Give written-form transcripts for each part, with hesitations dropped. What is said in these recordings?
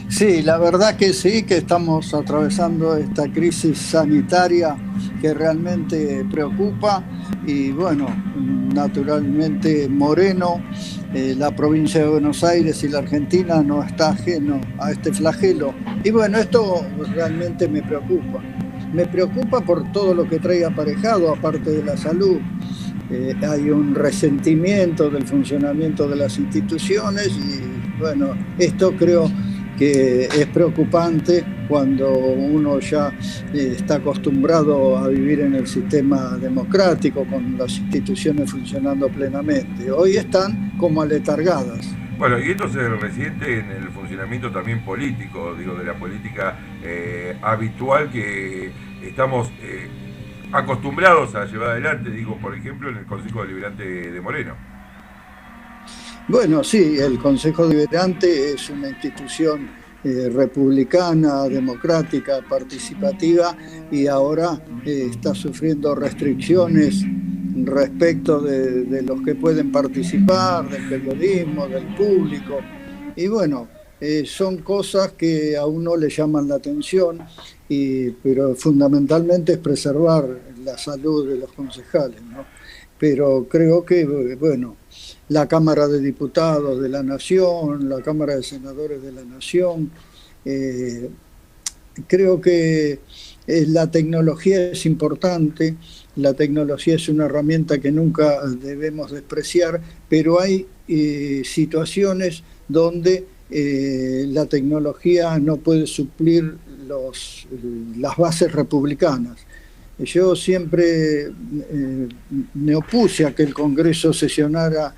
Sí, la verdad que sí, que estamos atravesando esta crisis sanitaria que realmente preocupa y bueno, naturalmente Moreno, la provincia de Buenos Aires y la Argentina no está ajeno a este flagelo. Y bueno, esto realmente me preocupa. Me preocupa por todo lo que trae aparejado, aparte de la salud. Hay un resentimiento del funcionamiento de las instituciones y bueno, esto creo que es preocupante cuando uno ya está acostumbrado a vivir en el sistema democrático con las instituciones funcionando plenamente. Hoy están como aletargadas. Bueno, y esto se resiente en el funcionamiento también político, digo, de la política habitual que estamos acostumbrados a llevar adelante, digo, por ejemplo, en el Consejo Deliberante de Moreno. Bueno, sí, el Consejo Deliberante es una institución republicana, democrática, participativa y ahora está sufriendo restricciones respecto de los que pueden participar, del periodismo, del público. Y bueno, son cosas que a uno le llaman la atención, pero fundamentalmente es preservar la salud de los concejales, ¿no? Pero creo que, bueno, la Cámara de Diputados de la Nación, la Cámara de Senadores de la Nación. Eh, Creo que la tecnología es importante, la tecnología es una herramienta que nunca debemos despreciar, pero hay situaciones donde la tecnología no puede suplir las bases republicanas. Yo siempre me opuse a que el Congreso sesionara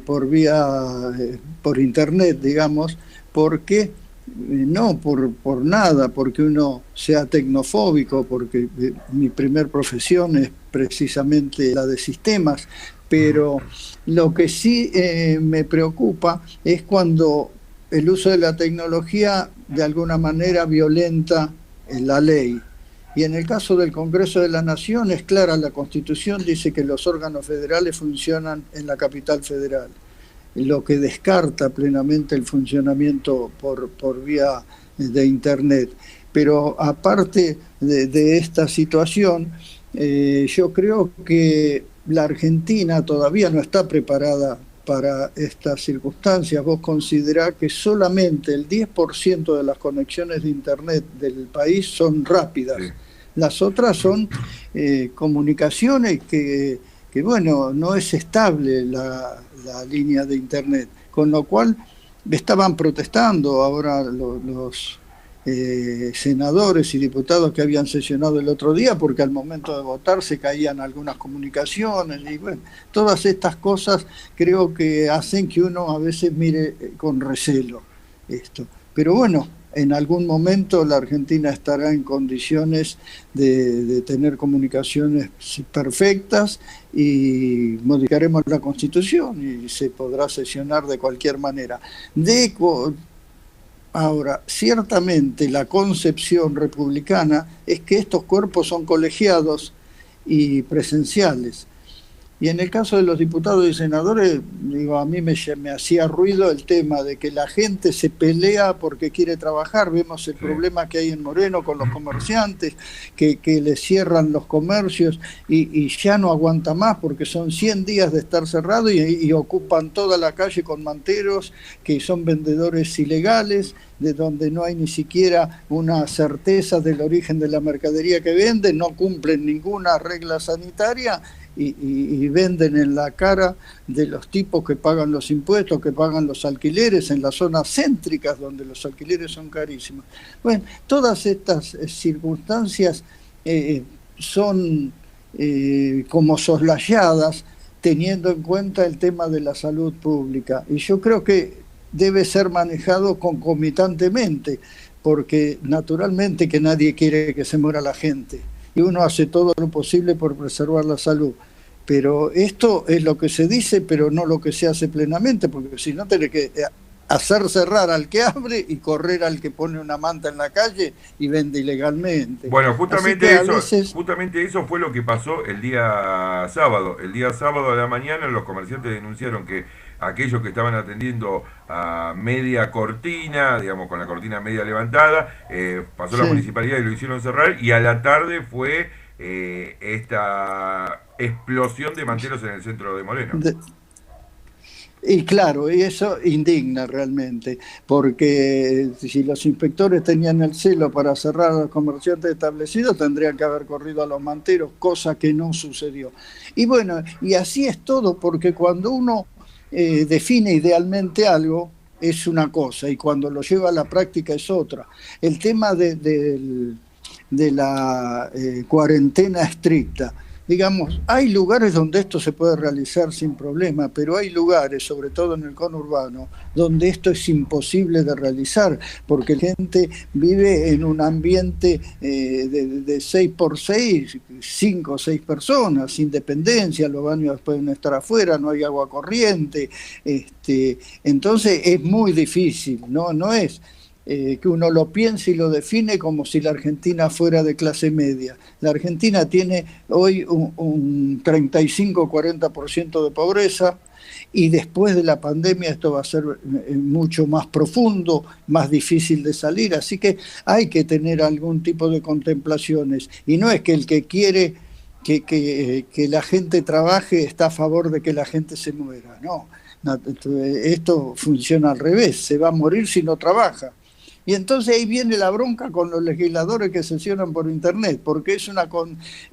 por internet, digamos, porque no por nada, porque uno sea tecnofóbico, porque mi primer profesión es precisamente la de sistemas, pero lo que sí me preocupa es cuando el uso de la tecnología de alguna manera violenta la ley. Y en el caso del Congreso de la Nación es clara, la Constitución dice que los órganos federales funcionan en la capital federal, lo que descarta plenamente el funcionamiento por vía de Internet. Pero aparte de esta situación, yo creo que la Argentina todavía no está preparada para estas circunstancias. Vos considerás que solamente el 10% de las conexiones de Internet del país son Sí. rápidas. Las otras son comunicaciones que, bueno, no es estable la línea de Internet, con lo cual estaban protestando ahora los senadores y diputados que habían sesionado el otro día porque al momento de votar se caían algunas comunicaciones y bueno, todas estas cosas creo que hacen que uno a veces mire con recelo esto. Pero bueno, en algún momento la Argentina estará en condiciones de tener comunicaciones perfectas y modificaremos la Constitución y se podrá sesionar de cualquier manera. Ahora, ciertamente la concepción republicana es que estos cuerpos son colegiados y presenciales. Y en el caso de los diputados y senadores, digo, a mí me hacía ruido el tema de que la gente se pelea porque quiere trabajar. Vemos el Sí. problema que hay en Moreno con los comerciantes, que les cierran los comercios y ya no aguanta más porque son 100 días de estar cerrado y ocupan toda la calle con manteros que son vendedores ilegales, de donde no hay ni siquiera una certeza del origen de la mercadería que venden, no cumplen ninguna regla sanitaria y venden en la cara de los tipos que pagan los impuestos, que pagan los alquileres en las zonas céntricas donde los alquileres son carísimos. Bueno, todas estas circunstancias son como soslayadas teniendo en cuenta el tema de la salud pública. Y yo creo que debe ser manejado concomitantemente, porque naturalmente que nadie quiere que se muera la gente y uno hace todo lo posible por preservar la salud. Pero esto es lo que se dice, pero no lo que se hace plenamente, porque si no tenés que hacer cerrar al que abre y correr al que pone una manta en la calle y vende ilegalmente. Bueno, Así que a veces... justamente eso fue lo que pasó el día sábado. El día sábado de la mañana los comerciantes denunciaron que aquellos que estaban atendiendo a media cortina, digamos con la cortina media levantada, pasó la Sí, municipalidad y lo hicieron cerrar, y a la tarde fue esta explosión de manteros en el centro de Moreno. de- y claro, y eso indigna realmente, porque si los inspectores tenían el celo para cerrar a los comerciantes establecidos, tendrían que haber corrido a los manteros, cosa que no sucedió. Y bueno, y así es todo, porque cuando uno define idealmente algo, es una cosa, y cuando lo lleva a la práctica es otra. El tema de la cuarentena estricta. Digamos, hay lugares donde esto se puede realizar sin problema, pero hay lugares, sobre todo en el conurbano, donde esto es imposible de realizar, porque la gente vive en un ambiente de 6 por 6, 5 o 6 personas, sin dependencia, los baños pueden estar afuera, no hay agua corriente, entonces es muy difícil, no es que uno lo piense y lo define como si la Argentina fuera de clase media. La Argentina tiene hoy un 35-40% de pobreza, y después de la pandemia esto va a ser mucho más profundo, más difícil de salir, así que hay que tener algún tipo de contemplaciones. Y no es que el que quiere que la gente trabaje está a favor de que la gente se muera, no. Esto funciona al revés, se va a morir si no trabaja. Y entonces ahí viene la bronca con los legisladores que sesionan por internet, porque es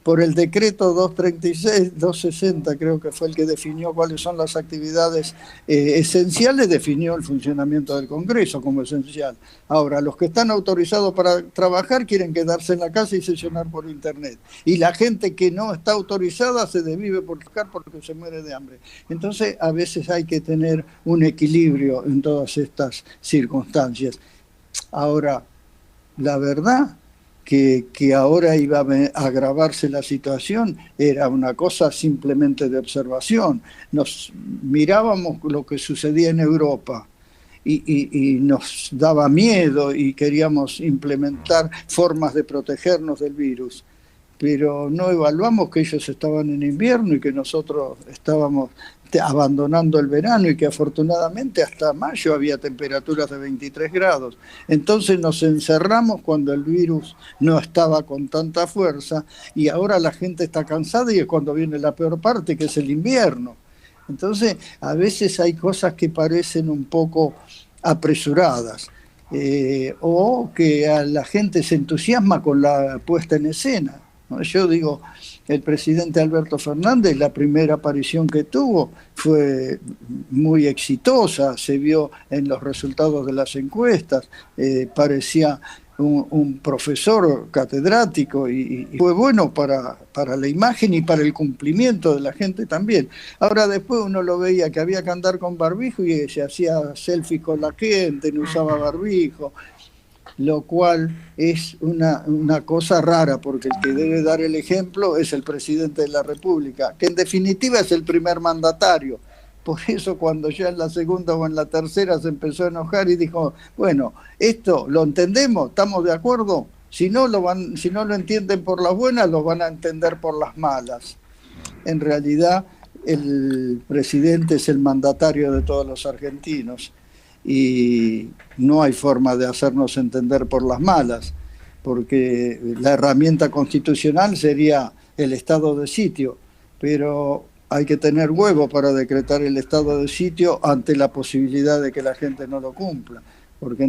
por el decreto 236, 260 creo que fue el que definió cuáles son las actividades esenciales, definió el funcionamiento del Congreso como esencial. Ahora, los que están autorizados para trabajar quieren quedarse en la casa y sesionar por internet. Y la gente que no está autorizada se desvive por buscar porque se muere de hambre. Entonces, a veces hay que tener un equilibrio en todas estas circunstancias. Ahora, la verdad que ahora iba a agravarse la situación era una cosa simplemente de observación. Nos mirábamos lo que sucedía en Europa y nos daba miedo y queríamos implementar formas de protegernos del virus, pero no evaluamos que ellos estaban en invierno y que nosotros estábamos abandonando el verano y que afortunadamente hasta mayo había temperaturas de 23 grados. Entonces nos encerramos cuando el virus no estaba con tanta fuerza, y ahora la gente está cansada y es cuando viene la peor parte, que es el invierno. Entonces, a veces hay cosas que parecen un poco apresuradas, o que a la gente se entusiasma con la puesta en escena, ¿no? Yo digo, el presidente Alberto Fernández, la primera aparición que tuvo fue muy exitosa, se vio en los resultados de las encuestas, parecía un profesor catedrático, y fue bueno para la imagen y para el cumplimiento de la gente también. Ahora después uno lo veía que había que andar con barbijo y se hacía selfies con la gente, no usaba barbijo, lo cual es una cosa rara, porque el que debe dar el ejemplo es el presidente de la República, que en definitiva es el primer mandatario. Por eso cuando ya en la segunda o en la tercera se empezó a enojar y dijo, bueno, esto lo entendemos, estamos de acuerdo, si no lo entienden por las buenas, lo van a entender por las malas. En realidad el presidente es el mandatario de todos los argentinos, y no hay forma de hacernos entender por las malas, porque la herramienta constitucional sería el estado de sitio, pero hay que tener huevo para decretar el estado de sitio ante la posibilidad de que la gente no lo cumpla, porque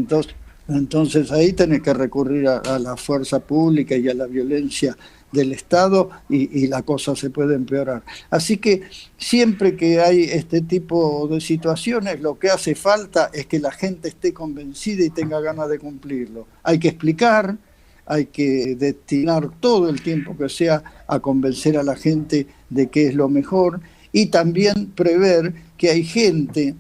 entonces ahí tenés que recurrir a la fuerza pública y a la violencia del Estado, y la cosa se puede empeorar. Así que siempre que hay este tipo de situaciones, lo que hace falta es que la gente esté convencida y tenga ganas de cumplirlo. Hay que explicar, hay que destinar todo el tiempo que sea a convencer a la gente de que es lo mejor, y también prever que hay gente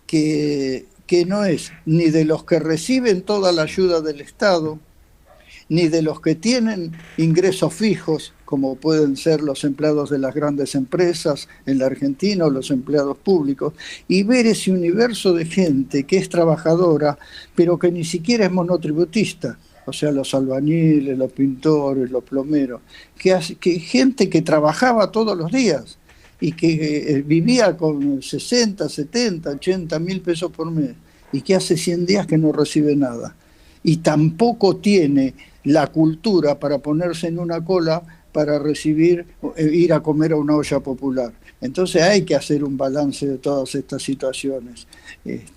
que no es ni de los que reciben toda la ayuda del Estado, ni de los que tienen ingresos fijos, como pueden ser los empleados de las grandes empresas en la Argentina o los empleados públicos, y ver ese universo de gente que es trabajadora, pero que ni siquiera es monotributista, o sea, los albañiles, los pintores, los plomeros, que gente que trabajaba todos los días y que vivía con 60, 70, 80 mil pesos por mes, y que hace 100 días que no recibe nada. Y tampoco tiene la cultura para ponerse en una cola para recibir, ir a comer a una olla popular. Entonces hay que hacer un balance de todas estas situaciones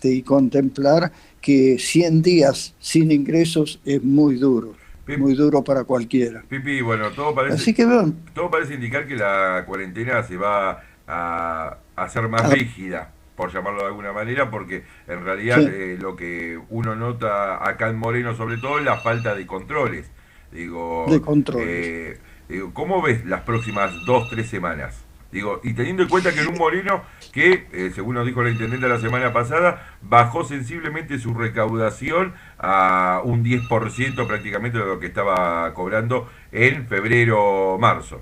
y contemplar que 100 días sin ingresos es muy duro. Muy duro para cualquiera. Pipi, bueno, todo parece, así que, bueno, todo parece indicar que la cuarentena se va a hacer más rígida, por llamarlo de alguna manera, porque en realidad sí, lo que uno nota acá en Moreno sobre todo es la falta de controles. De controles. ¿Cómo ves las próximas 2-3 semanas? Y teniendo en cuenta que en un Moreno que, según nos dijo la intendente la semana pasada, bajó sensiblemente su recaudación a un 10% prácticamente de lo que estaba cobrando en febrero-marzo.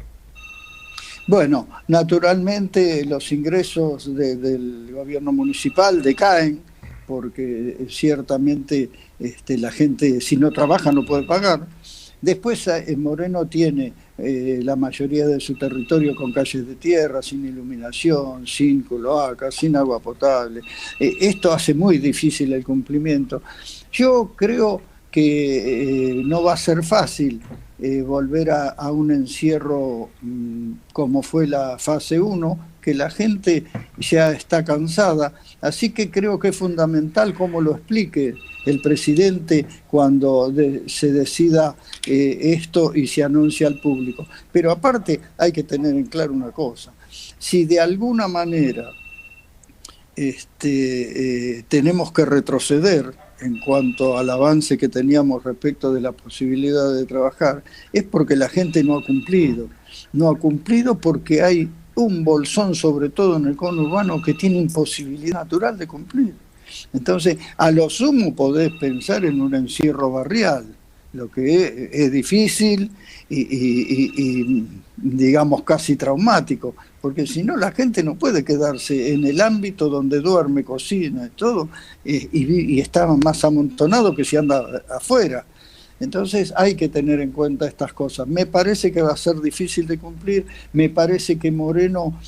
Bueno, naturalmente los ingresos del gobierno municipal decaen, porque ciertamente la gente, si no trabaja, no puede pagar. Después Moreno tiene la mayoría de su territorio con calles de tierra, sin iluminación, sin cloacas, sin agua potable. Esto hace muy difícil el cumplimiento. Yo creo que no va a ser fácil volver a un encierro como fue la fase 1, que la gente ya está cansada, así que creo que es fundamental cómo lo explique el presidente cuando se decida esto y se anuncia al público. Pero aparte hay que tener en claro una cosa: si de alguna manera tenemos que retroceder en cuanto al avance que teníamos respecto de la posibilidad de trabajar, es porque la gente no ha cumplido. No ha cumplido porque hay un bolsón, sobre todo en el conurbano, que tiene imposibilidad natural de cumplir. Entonces, a lo sumo podés pensar en un encierro barrial, lo que es difícil y digamos casi traumático, porque si no la gente no puede quedarse en el ámbito donde duerme, cocina y todo, y está más amontonado que si anda afuera. Entonces hay que tener en cuenta estas cosas. Me parece que va a ser difícil de cumplir, me parece que Moreno,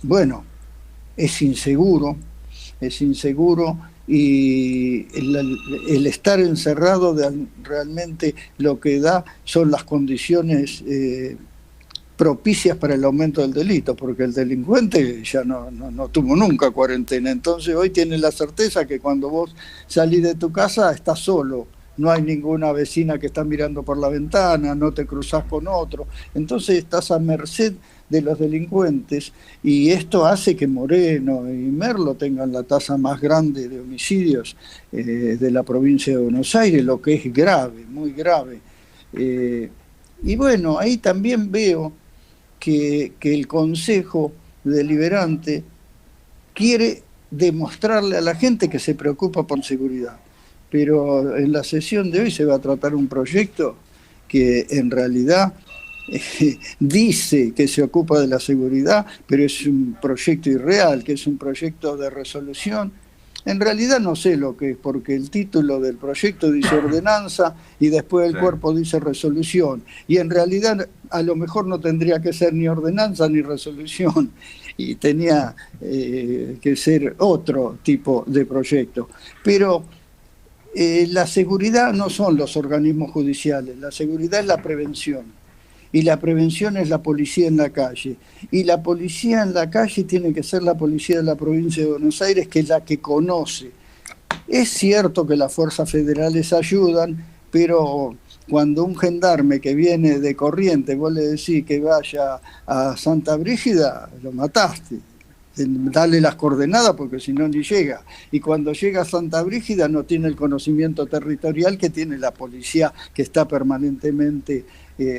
bueno, es inseguro, y el estar encerrado realmente lo que da son las condiciones propicias para el aumento del delito, porque el delincuente ya no tuvo nunca cuarentena. Entonces hoy tiene la certeza que cuando vos salís de tu casa estás solo, no hay ninguna vecina que está mirando por la ventana, no te cruzás con otro, entonces estás a merced de los delincuentes, y esto hace que Moreno y Merlo tengan la tasa más grande de homicidios de la provincia de Buenos Aires, lo que es grave, muy grave. Y bueno, ahí también veo que el Consejo Deliberante quiere demostrarle a la gente que se preocupa por seguridad. Pero en la sesión de hoy se va a tratar un proyecto que en realidad dice que se ocupa de la seguridad, pero es un proyecto irreal, que es un proyecto de resolución. En realidad no sé lo que es, porque el título del proyecto dice ordenanza y después el cuerpo dice resolución. Y en realidad a lo mejor no tendría que ser ni ordenanza ni resolución, y tenía que ser otro tipo de proyecto. Pero la seguridad no son los organismos judiciales, la seguridad es la prevención. Y la prevención es la policía en la calle. Y la policía en la calle tiene que ser la policía de la provincia de Buenos Aires, que es la que conoce. Es cierto que las fuerzas federales ayudan, pero cuando un gendarme que viene de Corrientes, vos le decís que vaya a Santa Brígida, lo mataste. Dale las coordenadas porque si no ni llega. Y cuando llega a Santa Brígida no tiene el conocimiento territorial que tiene la policía, que está permanentemente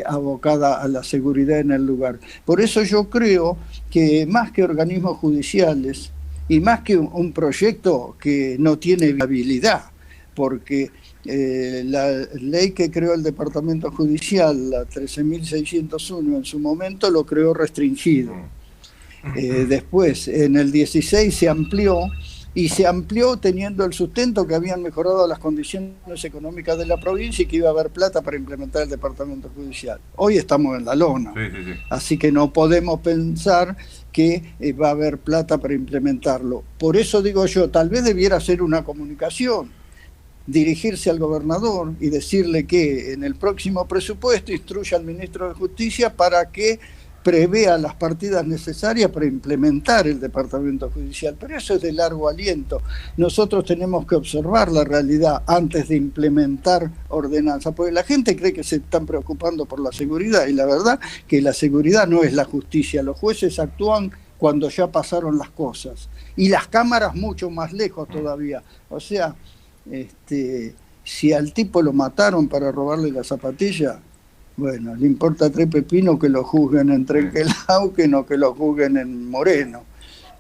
abocada a la seguridad en el lugar. Por eso yo creo que más que organismos judiciales y más que un proyecto que no tiene viabilidad, porque la ley que creó el Departamento Judicial, la 13.601, en su momento lo creó restringido. Después, en el 16 se amplió, y se amplió teniendo el sustento que habían mejorado las condiciones económicas de la provincia y que iba a haber plata para implementar el Departamento Judicial. Hoy estamos en la lona, sí. Así que no podemos pensar que va a haber plata para implementarlo. Por eso digo yo, tal vez debiera ser una comunicación, dirigirse al gobernador y decirle que en el próximo presupuesto instruya al ministro de Justicia para que prevea las partidas necesarias para implementar el Departamento Judicial. Pero eso es de largo aliento. Nosotros tenemos que observar la realidad antes de implementar ordenanzas, porque la gente cree que se están preocupando por la seguridad, y la verdad que la seguridad no es la justicia. Los jueces actúan cuando ya pasaron las cosas, y las cámaras mucho más lejos todavía. O sea, si al tipo lo mataron para robarle la zapatilla, bueno, le importa tres pepinos que lo juzguen en Trenquelao que no que lo juzguen en Moreno.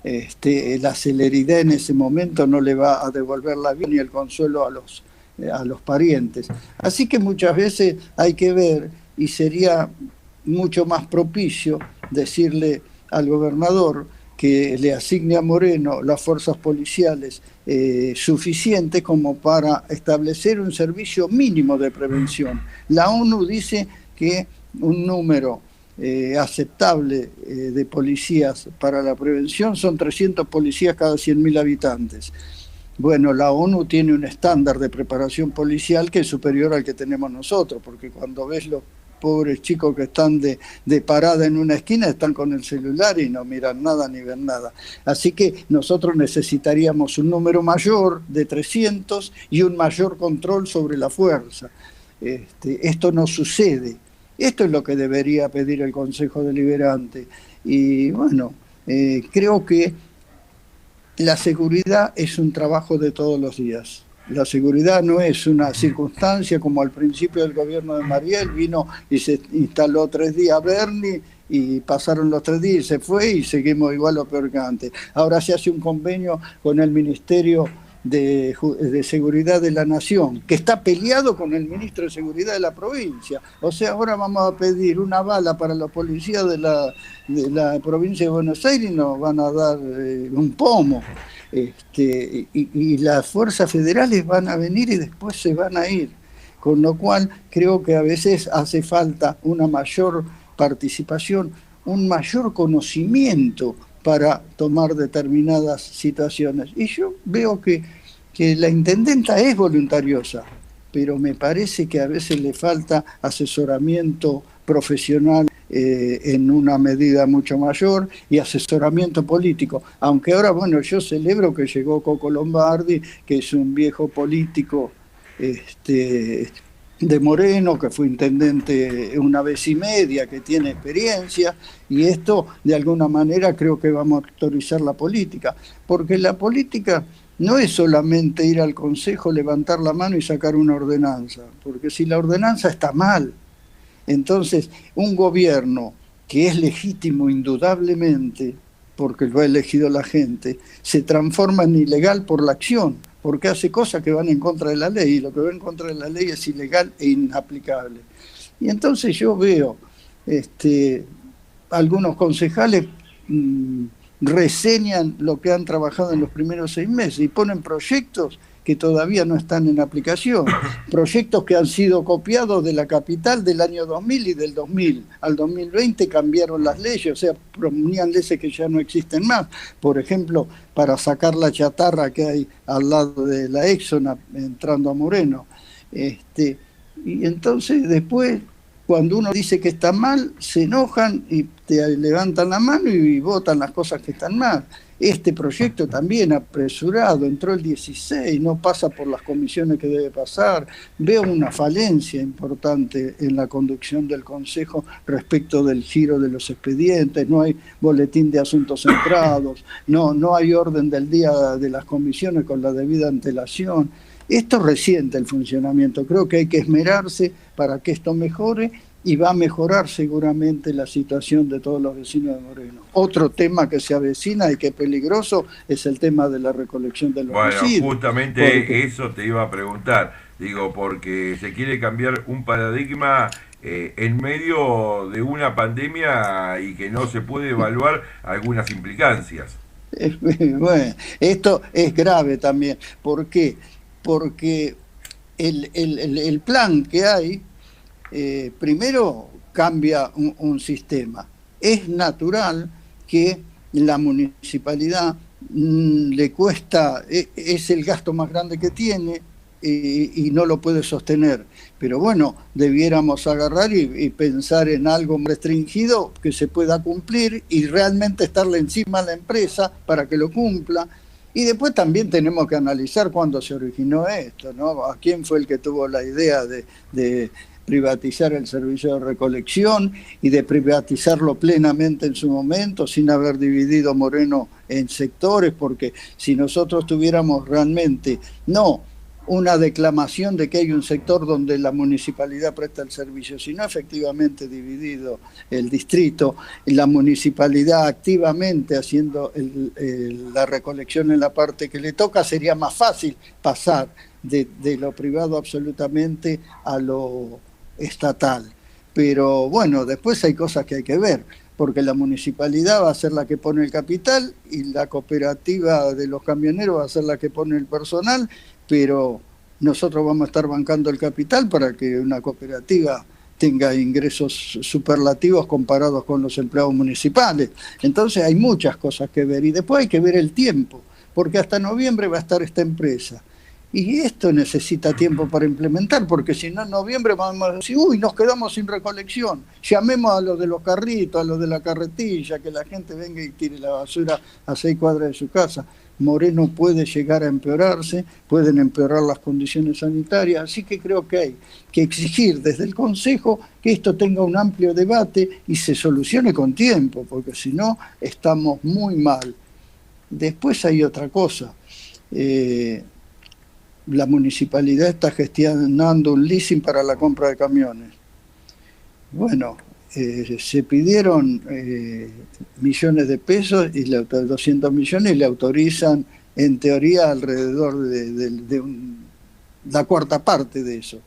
La celeridad en ese momento no le va a devolver la vida ni el consuelo a los parientes. Así que muchas veces hay que ver, y sería mucho más propicio decirle al gobernador que le asigne a Moreno las fuerzas policiales suficientes como para establecer un servicio mínimo de prevención. La ONU dice que un número aceptable de policías para la prevención son 300 policías cada 100.000 habitantes. Bueno, la ONU tiene un estándar de preparación policial que es superior al que tenemos nosotros, porque cuando ves los pobres chicos que están de parada en una esquina, están con el celular y no miran nada ni ven nada. Así que nosotros necesitaríamos un número mayor de 300 y un mayor control sobre la fuerza. Esto no sucede. Esto es lo que debería pedir el Consejo Deliberante. Y bueno, creo que la seguridad es un trabajo de todos los días. La seguridad no es una circunstancia como al principio del gobierno de Mariel, vino y se instaló 3 días Bernie y pasaron los 3 días y se fue y seguimos igual o peor que antes. Ahora se hace un convenio con el Ministerio de Seguridad de la Nación, que está peleado con el ministro de Seguridad de la provincia. O sea, ahora vamos a pedir una bala para los policías de la provincia de Buenos Aires y nos van a dar un pomo. Y las fuerzas federales van a venir y después se van a ir. Con lo cual creo que a veces hace falta una mayor participación, un mayor conocimiento para tomar determinadas situaciones. Y yo veo que la intendenta es voluntariosa, pero me parece que a veces le falta asesoramiento profesional en una medida mucho mayor y asesoramiento político. Aunque ahora, bueno, yo celebro que llegó Coco Lombardi, que es un viejo político de Moreno, que fue intendente 1 vez y media, que tiene experiencia, y esto de alguna manera creo que va a motorizar la política, porque la política no es solamente ir al Consejo, levantar la mano y sacar una ordenanza, porque si la ordenanza está mal, entonces un gobierno que es legítimo indudablemente, porque lo ha elegido la gente, se transforma en ilegal por la acción, porque hace cosas que van en contra de la ley, y lo que va en contra de la ley es ilegal e inaplicable. Y entonces yo veo algunos concejales reseñan lo que han trabajado en los primeros 6 meses y ponen proyectos que todavía no están en aplicación, proyectos que han sido copiados de la capital del año 2000 y del 2000 al 2020 cambiaron las leyes, o sea, proponían leyes que ya no existen más, por ejemplo, para sacar la chatarra que hay al lado de la Exxon entrando a Moreno. Y entonces después, cuando uno dice que está mal, se enojan y te levantan la mano y votan las cosas que están mal. Este proyecto también apresurado, entró el 16, no pasa por las comisiones que debe pasar. Veo una falencia importante en la conducción del Consejo respecto del giro de los expedientes, no hay boletín de asuntos centrados, no hay orden del día de las comisiones con la debida antelación. Esto resiente el funcionamiento, creo que hay que esmerarse para que esto mejore y va a mejorar seguramente la situación de todos los vecinos de Moreno. Otro tema que se avecina y que es peligroso es el tema de la recolección de los residuos. Bueno, justamente eso te iba a preguntar. digo, porque se quiere cambiar un paradigma en medio de una pandemia y que no se puede evaluar algunas implicancias. Bueno, esto es grave también. ¿Por qué? Porque el plan que hay, primero cambia un sistema. Es natural que la municipalidad le cuesta, es el gasto más grande que tiene y no lo puede sostener. Pero bueno, debiéramos agarrar y pensar en algo restringido que se pueda cumplir y realmente estarle encima a la empresa para que lo cumpla. Y después también tenemos que analizar cuándo se originó esto, ¿no? ¿A quién fue el que tuvo la idea de privatizar el servicio de recolección y de privatizarlo plenamente en su momento, sin haber dividido Moreno en sectores? Porque si nosotros tuviéramos realmente, no una declamación de que hay un sector donde la municipalidad presta el servicio, sino efectivamente dividido el distrito, la municipalidad activamente haciendo la recolección en la parte que le toca, sería más fácil pasar de lo privado absolutamente a lo estatal. Pero bueno, después hay cosas que hay que ver, porque la municipalidad va a ser la que pone el capital y la cooperativa de los camioneros va a ser la que pone el personal, pero nosotros vamos a estar bancando el capital para que una cooperativa tenga ingresos superlativos comparados con los empleados municipales. Entonces hay muchas cosas que ver y después hay que ver el tiempo, porque hasta noviembre va a estar esta empresa. Y esto necesita tiempo para implementar, porque si no en noviembre vamos a decir, uy, nos quedamos sin recolección. Llamemos a los de los carritos, a los de la carretilla, que la gente venga y tire la basura a 6 cuadras de su casa. Moreno puede llegar a empeorarse, pueden empeorar las condiciones sanitarias, así que creo que hay que exigir desde el Consejo que esto tenga un amplio debate y se solucione con tiempo, porque si no estamos muy mal. Después hay otra cosa. La municipalidad está gestionando un leasing para la compra de camiones. Bueno, se pidieron millones de pesos, y 200 millones, y le autorizan en teoría alrededor de la cuarta parte de eso.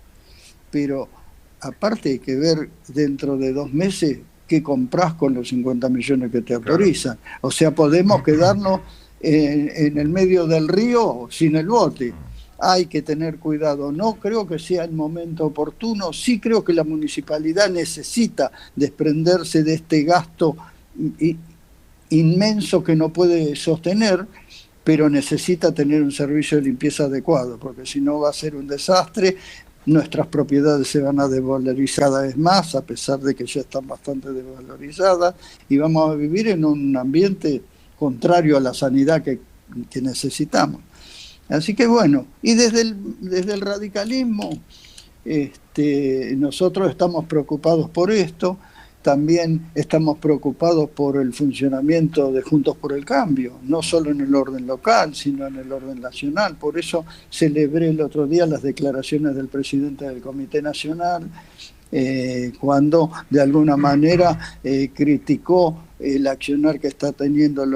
Pero aparte hay que ver dentro de 2 meses qué compras con los 50 millones que te autorizan. O sea, podemos quedarnos en el medio del río sin el bote. Hay que tener cuidado. No creo que sea el momento oportuno. Sí creo que la municipalidad necesita desprenderse de este gasto inmenso que no puede sostener, pero necesita tener un servicio de limpieza adecuado, porque si no va a ser un desastre. Nuestras propiedades se van a desvalorizar cada vez más, a pesar de que ya están bastante desvalorizadas, y vamos a vivir en un ambiente contrario a la sanidad que necesitamos. Así que bueno, y desde el radicalismo nosotros estamos preocupados por esto, también estamos preocupados por el funcionamiento de Juntos por el Cambio, no solo en el orden local, sino en el orden nacional. Por eso celebré el otro día las declaraciones del presidente del Comité Nacional, cuando de alguna manera criticó el accionar que está teniendo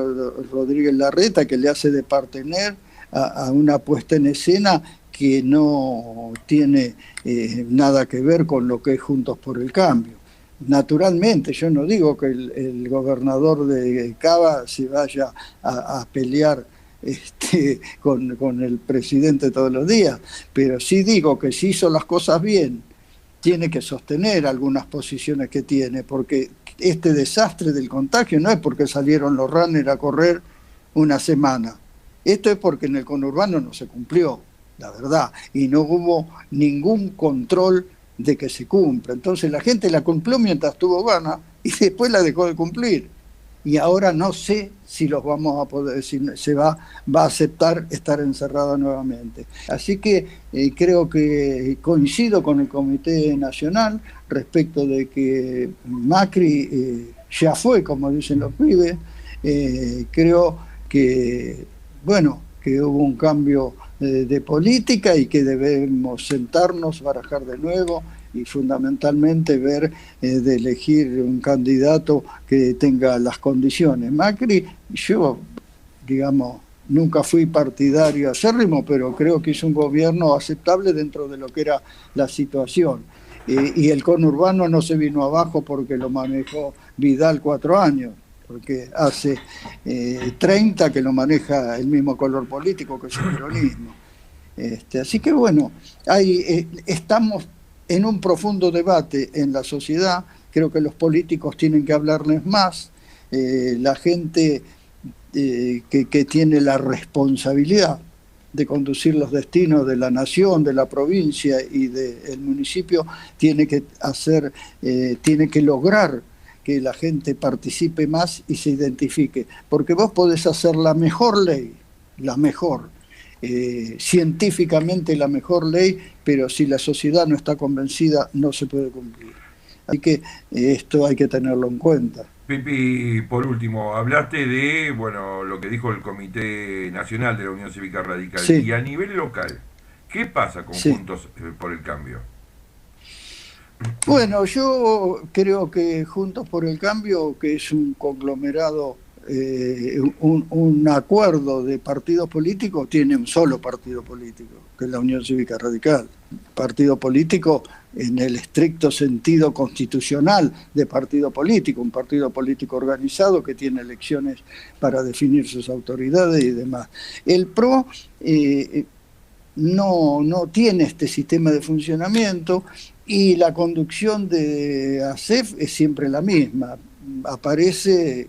Rodríguez Larreta, que le hace de partener a una puesta en escena que no tiene nada que ver con lo que es Juntos por el Cambio. Naturalmente, yo no digo que el gobernador de Cava se vaya a pelear con el presidente todos los días, pero sí digo que si hizo las cosas bien, tiene que sostener algunas posiciones que tiene, porque este desastre del contagio no es porque salieron los runners a correr una semana. Esto es porque en el conurbano no se cumplió, la verdad, y no hubo ningún control de que se cumpla. Entonces la gente la cumplió mientras tuvo ganas y después la dejó de cumplir. Y ahora no sé si los vamos a poder, si se va a aceptar estar encerrada nuevamente. Así que creo que coincido con el Comité Nacional respecto de que Macri ya fue, como dicen los pibes. Creo que bueno, que hubo un cambio de política y que debemos sentarnos, barajar de nuevo y fundamentalmente ver de elegir un candidato que tenga las condiciones. Macri, yo, digamos, nunca fui partidario acérrimo, pero creo que hizo un gobierno aceptable dentro de lo que era la situación. Y el conurbano no se vino abajo porque lo manejó Vidal 4 años, porque hace 30 que lo maneja el mismo color político que es el peronismo. Así que bueno, estamos en un profundo debate en la sociedad. Creo que los políticos tienen que hablarles más. La gente que tiene la responsabilidad de conducir los destinos de la nación, de la provincia y del municipio, tiene que lograr que la gente participe más y se identifique. Porque vos podés hacer la mejor ley, la mejor, científicamente la mejor ley, pero si la sociedad no está convencida, no se puede cumplir. Así que esto hay que tenerlo en cuenta. Pipi, por último, hablaste de lo que dijo el Comité Nacional de la Unión Cívica Radical. Sí. Y a nivel local, ¿qué pasa con Juntos por el Cambio? Bueno, yo creo que Juntos por el Cambio, que es un conglomerado, un acuerdo de partidos políticos, tiene un solo partido político, que es la Unión Cívica Radical. Partido político en el estricto sentido constitucional de partido político, un partido político organizado que tiene elecciones para definir sus autoridades y demás. El PRO no tiene este sistema de funcionamiento y la conducción de ASEF es siempre la misma. Aparece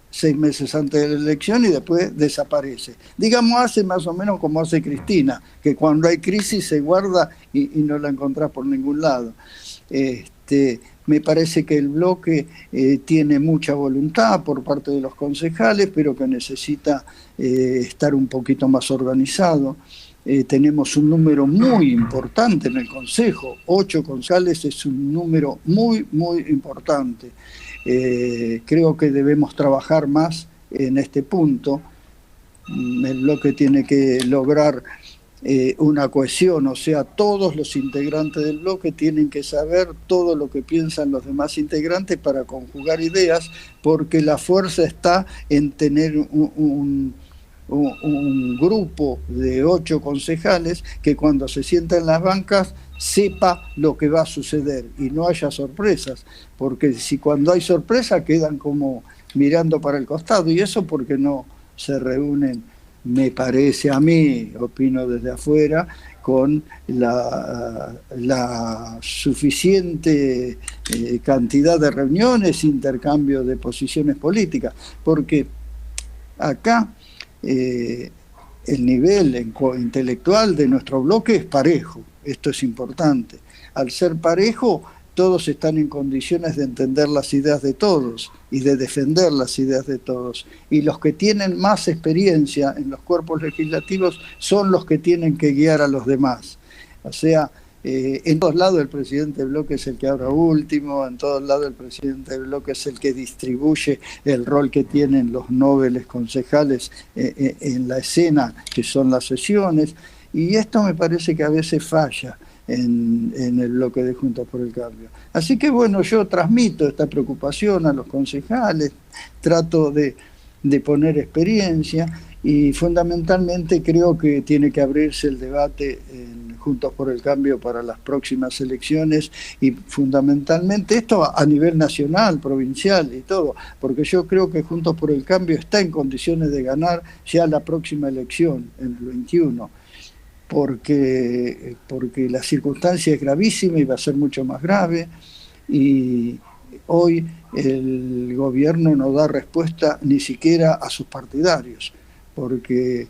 6 meses antes de la elección y después desaparece. Digamos, hace más o menos como hace Cristina, que cuando hay crisis se guarda y no la encontrás por ningún lado. Me parece que el bloque tiene mucha voluntad por parte de los concejales, pero que necesita estar un poquito más organizado. Tenemos un número muy importante en el Consejo, 8 concejales es un número muy, muy importante. Creo que debemos trabajar más en este punto. El bloque tiene que lograr una cohesión, o sea, todos los integrantes del bloque tienen que saber todo lo que piensan los demás integrantes para conjugar ideas, porque la fuerza está en tener un grupo de 8 concejales que cuando se sienta en las bancas sepa lo que va a suceder y no haya sorpresas, porque si cuando hay sorpresa quedan como mirando para el costado, y eso porque no se reúnen, me parece a mí, opino desde afuera, con la suficiente cantidad de reuniones, intercambio de posiciones políticas, porque acá el nivel intelectual de nuestro bloque es parejo, esto es importante. Al ser parejo, todos están en condiciones de entender las ideas de todos y de defender las ideas de todos. Y los que tienen más experiencia en los cuerpos legislativos son los que tienen que guiar a los demás. O sea, en todos lados el presidente del bloque es el que habla último, en todos lados el presidente del bloque es el que distribuye el rol que tienen los nobles concejales en la escena, que son las sesiones, y esto me parece que a veces falla en el bloque de Juntos por el Cambio. Así que bueno, yo transmito esta preocupación a los concejales, trato de poner experiencia, y fundamentalmente creo que tiene que abrirse el debate en Juntos por el Cambio para las próximas elecciones, y fundamentalmente esto a nivel nacional, provincial y todo, porque yo creo que Juntos por el Cambio está en condiciones de ganar ya la próxima elección, en el 21, porque la circunstancia es gravísima y va a ser mucho más grave, y hoy el gobierno no da respuesta ni siquiera a sus partidarios, porque,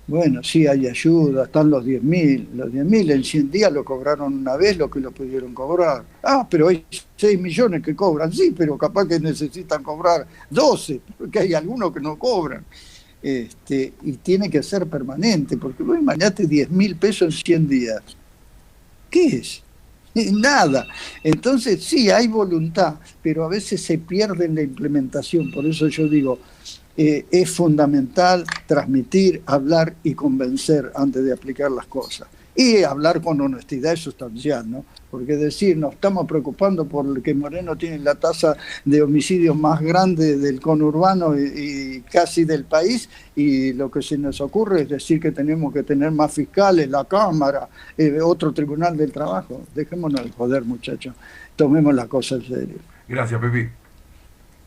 bueno, sí hay ayuda, están los 10.000 en 100 días lo cobraron una vez lo que lo pudieron cobrar. Pero hay 6 millones que cobran, sí, pero capaz que necesitan cobrar 12, porque hay algunos que no cobran. Y tiene que ser permanente, porque vos imaginate 10.000 pesos en 100 días. ¿Qué es? Nada. Entonces sí, hay voluntad, pero a veces se pierde en la implementación. Por eso yo digo, es fundamental transmitir, hablar y convencer antes de aplicar las cosas. Y hablar con honestidad es sustancial, ¿no? porque decir, nos estamos preocupando por que Moreno tiene la tasa de homicidios más grande del conurbano y casi del país, y lo que se nos ocurre es decir que tenemos que tener más fiscales, la Cámara, otro tribunal del trabajo. Dejémonos de joder, muchachos, tomemos la cosa en serio. Gracias, Pepi.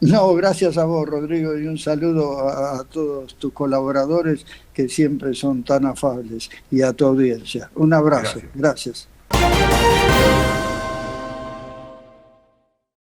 No, gracias a vos, Rodrigo, y un saludo a todos tus colaboradores que siempre son tan afables y a tu audiencia. Un abrazo, gracias.